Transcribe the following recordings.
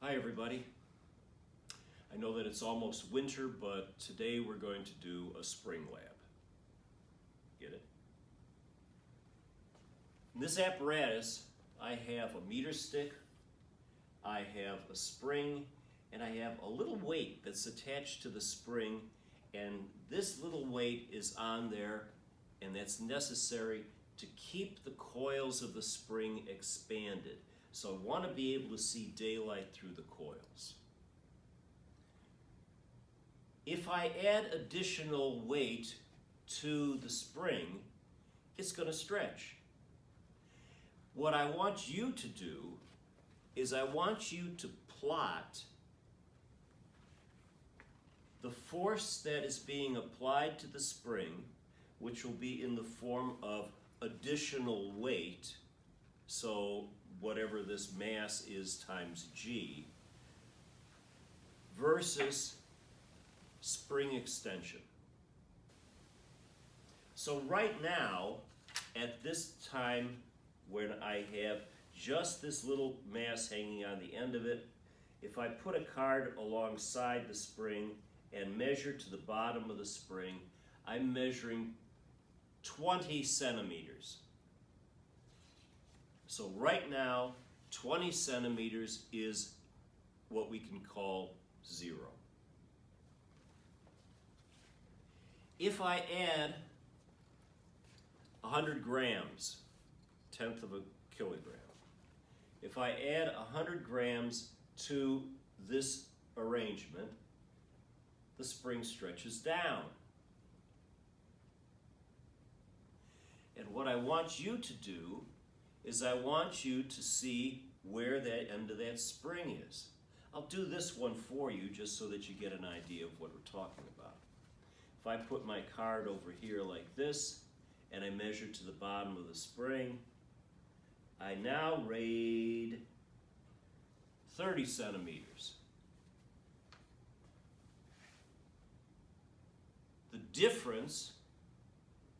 Hi everybody. I know that it's almost winter, but today we're going to do a spring lab. Get it? In this apparatus, I have a meter stick, I have a spring, and I have a little weight that's attached to the spring, and this little weight is on there, and that's necessary to keep the coils of the spring expanded. So I want to be able to see daylight through the coils. If I add additional weight to the spring, it's going to stretch. What I want you to do is I want you to plot the force that is being applied to the spring, which will be in the form of additional weight, so whatever this mass is times g, versus spring extension. So right now, at this time when I have just this little mass hanging on the end of it, if I put a card alongside the spring and measure to the bottom of the spring, I'm measuring 20 centimeters. So right now, 20 centimeters is what we can call 0. If I add 100 grams, 1/10 of a kilogram, if I add 100 grams to this arrangement, the spring stretches down. And what I want you to do is I want you to see where that end of that spring is. I'll do this one for you just so that you get an idea of what we're talking about. If I put my card over here like this and I measure to the bottom of the spring, I now read 30 centimeters. The difference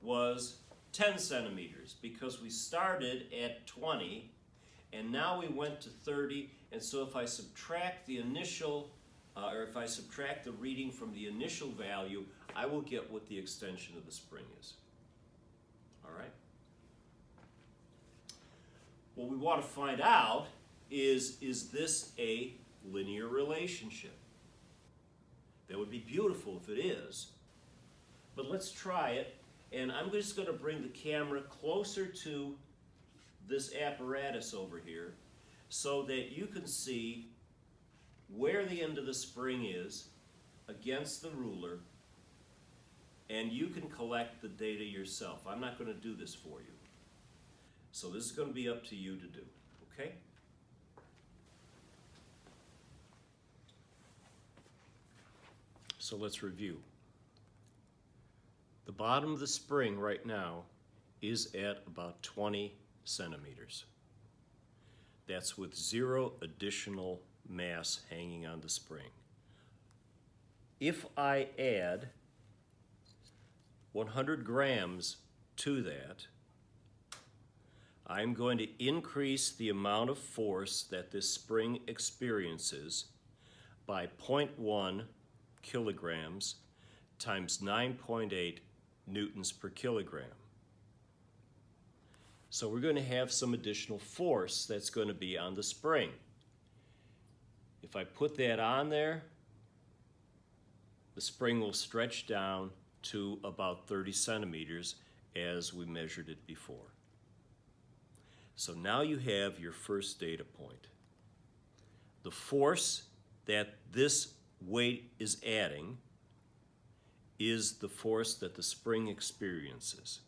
was 10 centimeters because we started at 20 and now we went to 30, and so if I subtract the initial, or if I subtract the reading from the initial value, I will get what the extension of the spring is. All right? What we want to find out is this a linear relationship? That would be beautiful if it is, but let's try it. And I'm just going to bring the camera closer to this apparatus over here so that you can see where the end of the spring is against the ruler, and you can collect the data yourself. I'm not going to do this for you. So this is going to be up to you to do, okay? So let's review. The bottom of the spring right now is at about 20 centimeters. That's with 0 additional mass hanging on the spring. If I add 100 grams to that, I'm going to increase the amount of force that this spring experiences by 0.1 kilograms times 9.8 newtons per kilogram. So we're going to have some additional force that's going to be on the spring. If I put that on there, the spring will stretch down to about 30 centimeters as we measured it before. So now you have your first data point. The force that this weight is adding is the force that the spring experiences.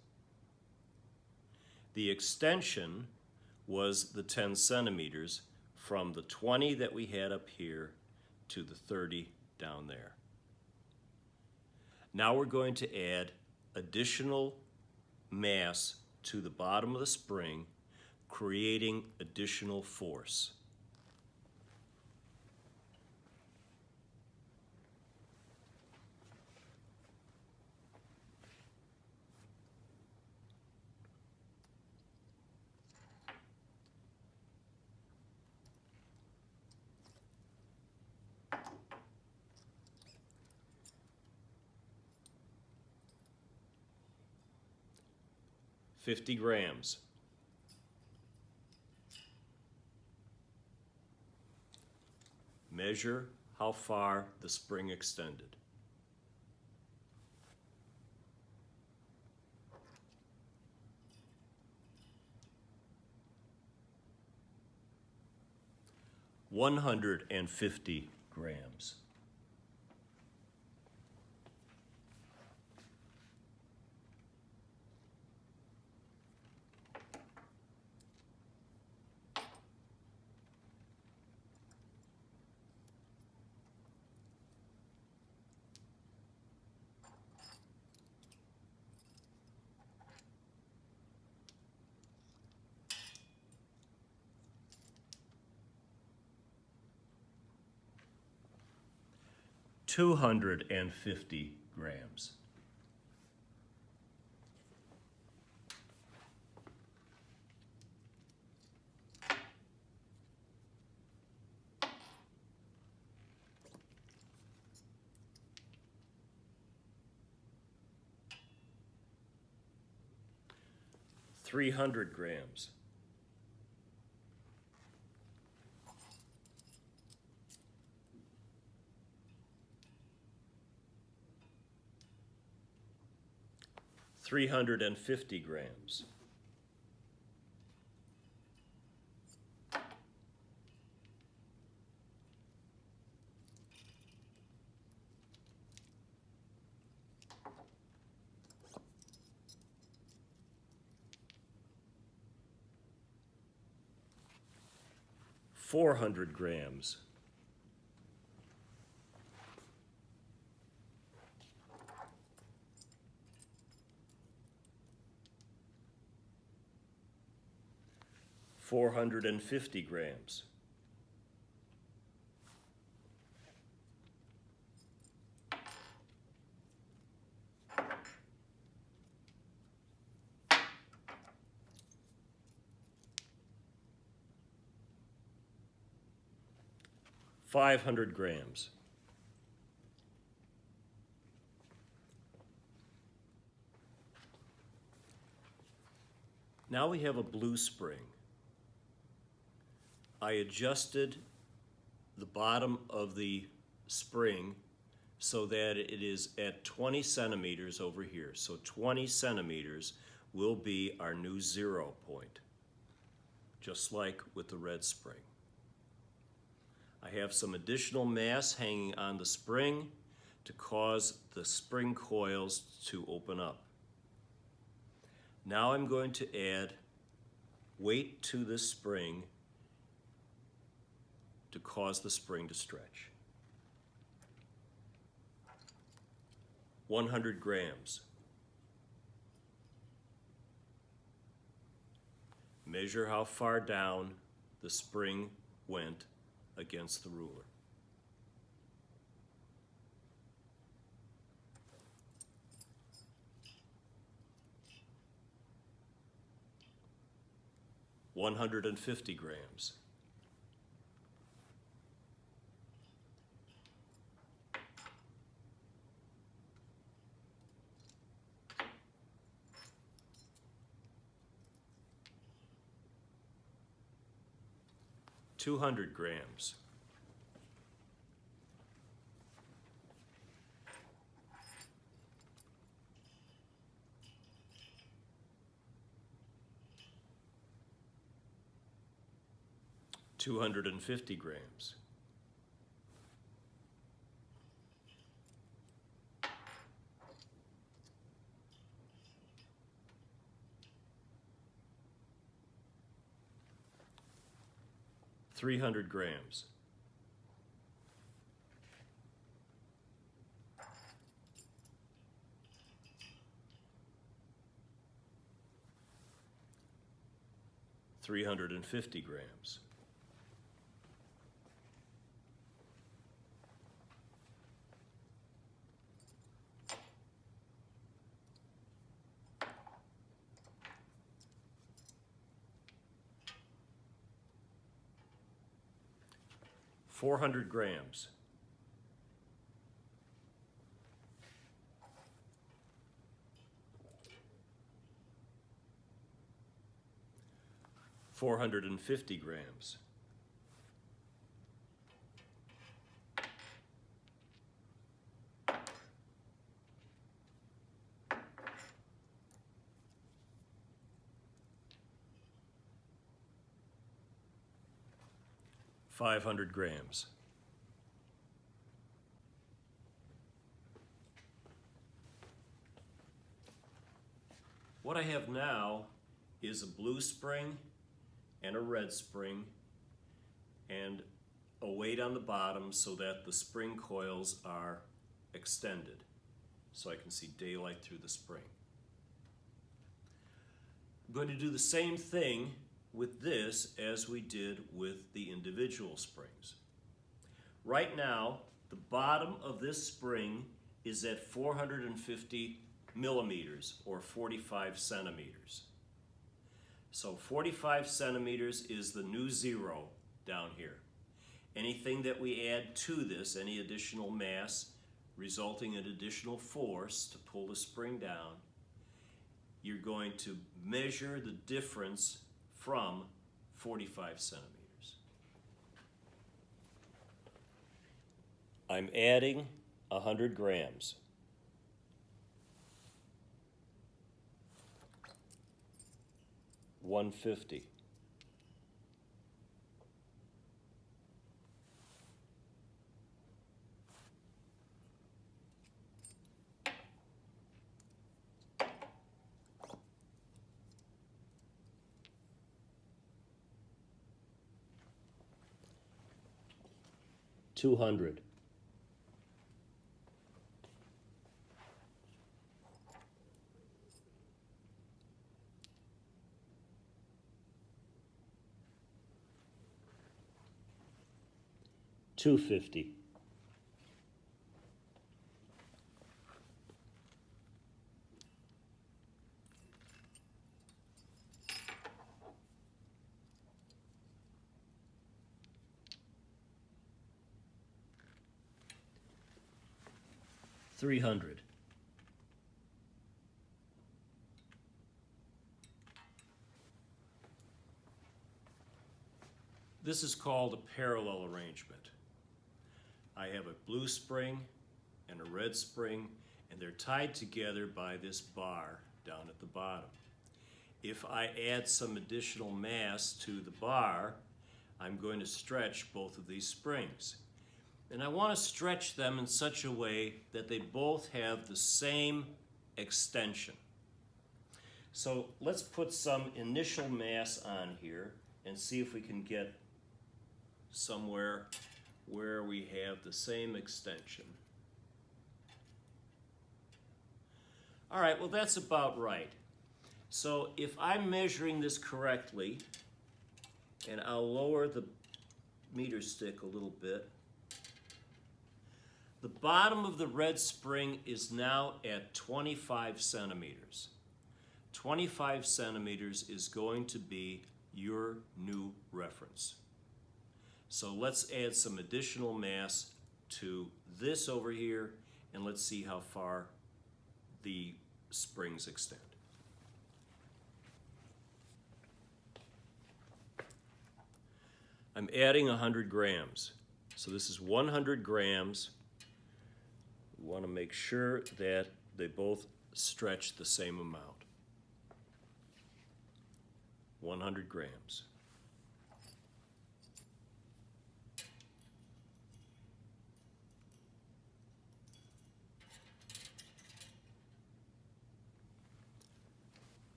The extension was the 10 centimeters from the 20 that we had up here to the 30 down there. Now we're going to add additional mass to the bottom of the spring, creating additional force. 50 grams. Measure how far the spring extended. $150 grams. $250 grams. $300 grams. $350 grams. $400 grams. $450 grams. $500 grams. Now we have a blue spring. I adjusted the bottom of the spring so that it is at 20 centimeters over here. So 20 centimeters will be our new 0 point, just like with the red spring. I have some additional mass hanging on the spring to cause the spring coils to open up. Now I'm going to add weight to this spring to cause the spring to stretch. 100 grams. Measure how far down the spring went against the ruler. $150 grams. $200 grams. $250 grams. $300 grams. $350 grams. $400 grams. 450 grams. $500 grams. What I have now is a blue spring and a red spring and a weight on the bottom so that the spring coils are extended so I can see daylight through the spring. I'm going to do the same thing with this as we did with the individual springs. Right now, the bottom of this spring is at 450 millimeters or 45 centimeters. So 45 centimeters is the new zero down here. Anything that we add to this, any additional mass resulting in additional force to pull the spring down, you're going to measure the difference from 45 centimeters. I'm adding 100 grams. $150. $200. $250. $300. This is called a parallel arrangement. I have a blue spring and a red spring, and they're tied together by this bar down at the bottom. If I add some additional mass to the bar, I'm going to stretch both of these springs. And I want to stretch them in such a way that they both have the same extension. So let's put some initial mass on here and see if we can get somewhere where we have the same extension. All right, well that's about right. So if I'm measuring this correctly, and I'll lower the meter stick a little bit, the bottom of the red spring is now at 25 centimeters. 25 centimeters is going to be your new reference. So let's add some additional mass to this over here, and let's see how far the springs extend. I'm adding 100 grams. So this is 100 grams. We want to make sure that they both stretch the same amount. 100 grams.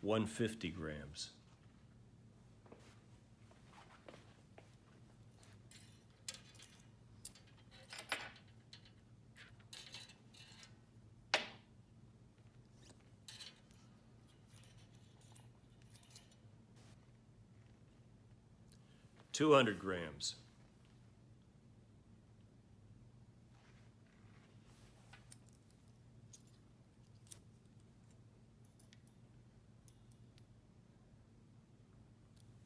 $150 grams. $200 grams.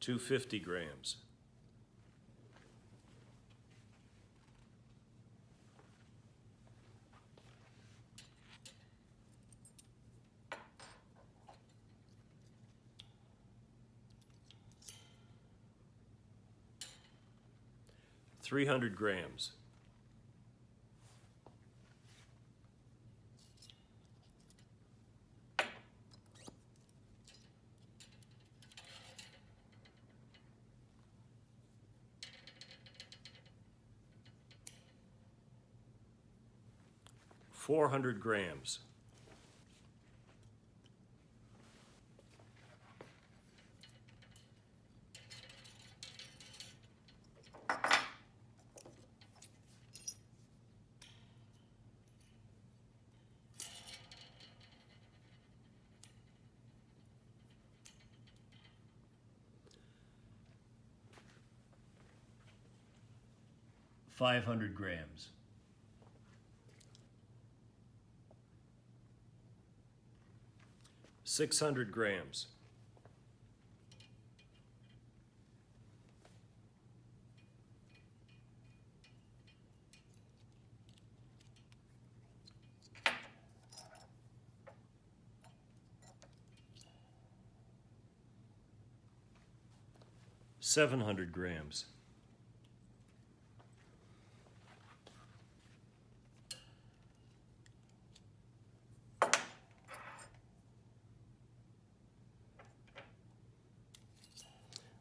$250 grams. 300 grams. $400. 500 grams. 600 grams. 700 grams.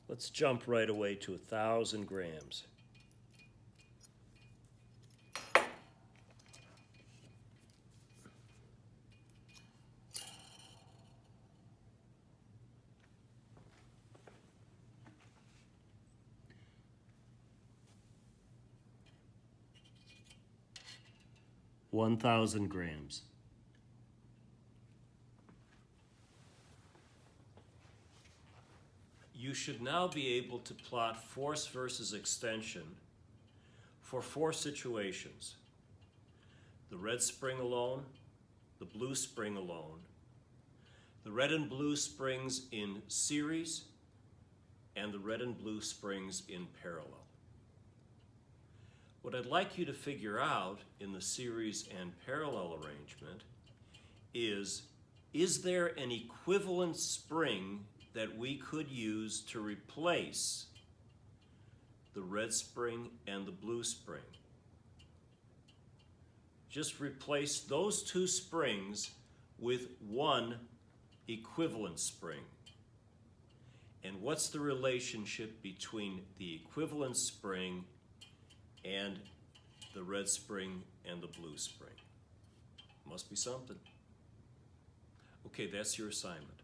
'Let's jump right away to 1,000 grams. $1,000. You should now be able to plot force versus extension for 4 situations: the red spring alone, the blue spring alone, the red and blue springs in series, and the red and blue springs in parallel. What I'd like you to figure out in the series and parallel arrangement is there an equivalent spring that we could use to replace the red spring and the blue spring? Just replace those 2 springs with one equivalent spring. And what's the relationship between the equivalent spring and the red spring and the blue spring? Must be something. Okay, that's your assignment.